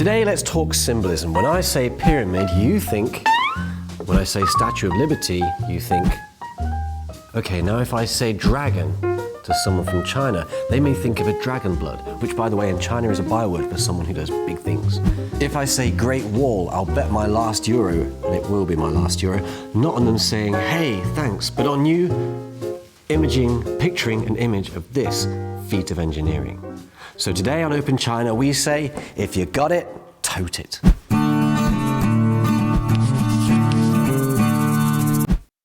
Today, let's talk symbolism. When I say pyramid, you think. When I say Statue of Liberty, you think. Okay, now if I say dragon to someone from China, they may think of a dragon blood, which, by the way, in China is a byword for someone who does big things. If I say Great Wall, I'll bet my last euro, and it will be my last euro, not on them saying, hey, thanks, but on you picturing an image of this feat of engineering. So today on Open China, we say, if you got it, tote it.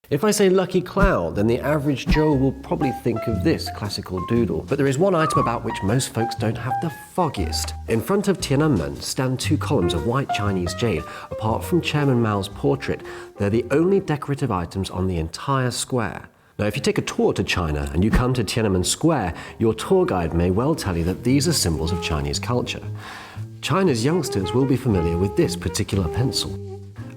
If I say lucky cloud, then the average Joe will probably think of this classical doodle. But there is one item about which most folks don't have the foggiest. In front of Tiananmen stand two columns of white Chinese jade. Apart from Chairman Mao's portrait, they're the only decorative items on the entire square. Now, if you take a tour to China and you come to Tiananmen Square, your tour guide may well tell you that these are symbols of Chinese culture. China's youngsters will be familiar with this particular pencil.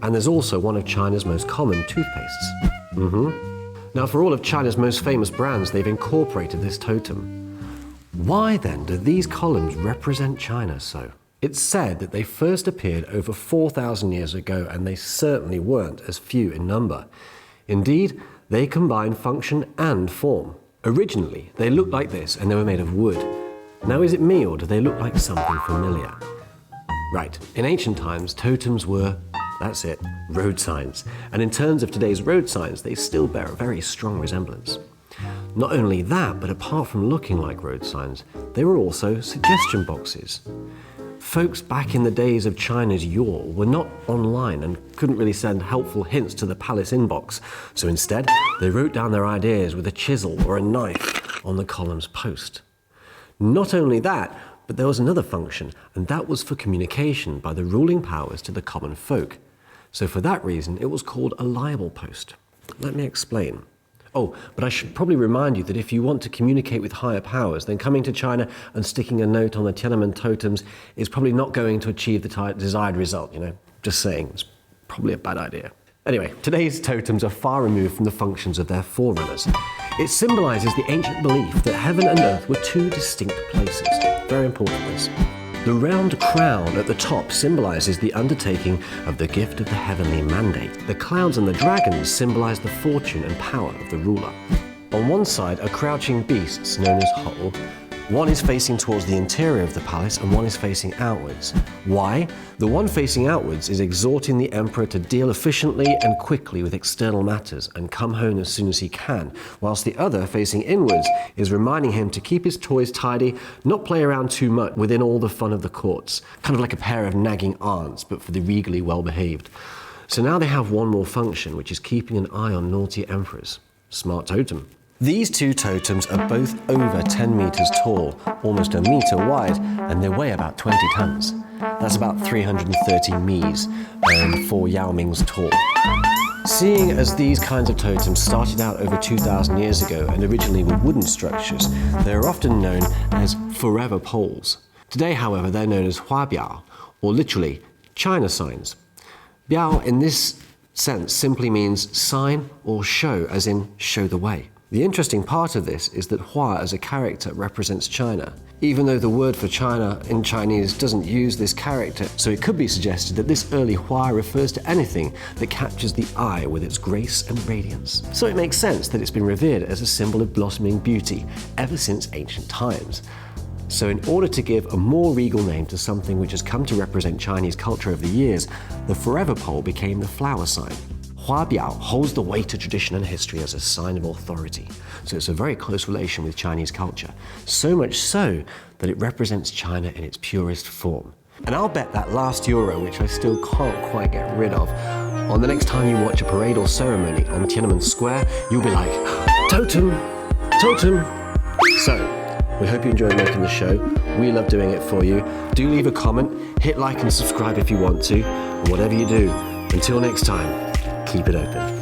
And there's also one of China's most common toothpastes. Now, for all of China's most famous brands, they've incorporated this totem. Why then do these columns represent China so? It's said that they first appeared over 4,000 years ago, and they certainly weren't as few in number. Indeed, they combine function and form. Originally, they looked like this, and they were made of wood. Now, is it me, or do they look like something familiar? Right, in ancient times, totems were, that's it, road signs. And in terms of today's road signs, they still bear a very strong resemblance. Not only that, but apart from looking like road signs, they were also suggestion boxes. Folks back in the days of China's yore were not online and couldn't really send helpful hints to the palace inbox. So instead, they wrote down their ideas with a chisel or a knife on the column's post. Not only that, but there was another function, and that was for communication by the ruling powers to the common folk. So for that reason, it was called a liable post. Let me explain. Oh, but I should probably remind you that if you want to communicate with higher powers, then coming to China and sticking a note on the Tiananmen totems is probably not going to achieve the desired result, Just saying, it's probably a bad idea. Anyway, today's totems are far removed from the functions of their forerunners. It symbolizes the ancient belief that heaven and earth were two distinct places. Very important, this. The round crown at the top symbolizes the undertaking of the gift of the heavenly mandate. The clouds and the dragons symbolize the fortune and power of the ruler. On one side are crouching beasts known as Ho. One is facing towards the interior of the palace and one is facing outwards. Why? The one facing outwards is exhorting the emperor to deal efficiently and quickly with external matters and come home as soon as he can, whilst the other, facing inwards, is reminding him to keep his toys tidy, not play around too much within all the fun of the courts. Kind of like a pair of nagging aunts, but for the regally well-behaved. So now they have one more function, which is keeping an eye on naughty emperors. Smart totem. These two totems are both over 10 meters tall, almost a meter wide, and they weigh about 20 tons. That's about 330 Mies, and 4 Yao Mings tall. Seeing as these kinds of totems started out over 2,000 years ago and originally were wooden structures, they are often known as forever poles. Today, however, they're known as Huabiao, or literally, China signs. Biao in this sense simply means sign or show, as in show the way. The interesting part of this is that Hua as a character represents China, even though the word for China in Chinese doesn't use this character, so it could be suggested that this early Hua refers to anything that captures the eye with its grace and radiance. So it makes sense that it's been revered as a symbol of blossoming beauty ever since ancient times. So in order to give a more regal name to something which has come to represent Chinese culture over the years, the forever pole became the flower sign. Huabiao holds the weight of tradition and history as a sign of authority, so it's a very close relation with Chinese culture, so much so that it represents China in its purest form. And I'll bet that last euro, which I still can't quite get rid of, on the next time you watch a parade or ceremony on Tiananmen Square, you'll be like, totem, totem. So, we hope you enjoyed making the show. We love doing it for you. Do leave a comment, hit like and subscribe if you want to, and whatever you do, until next time, keep it open.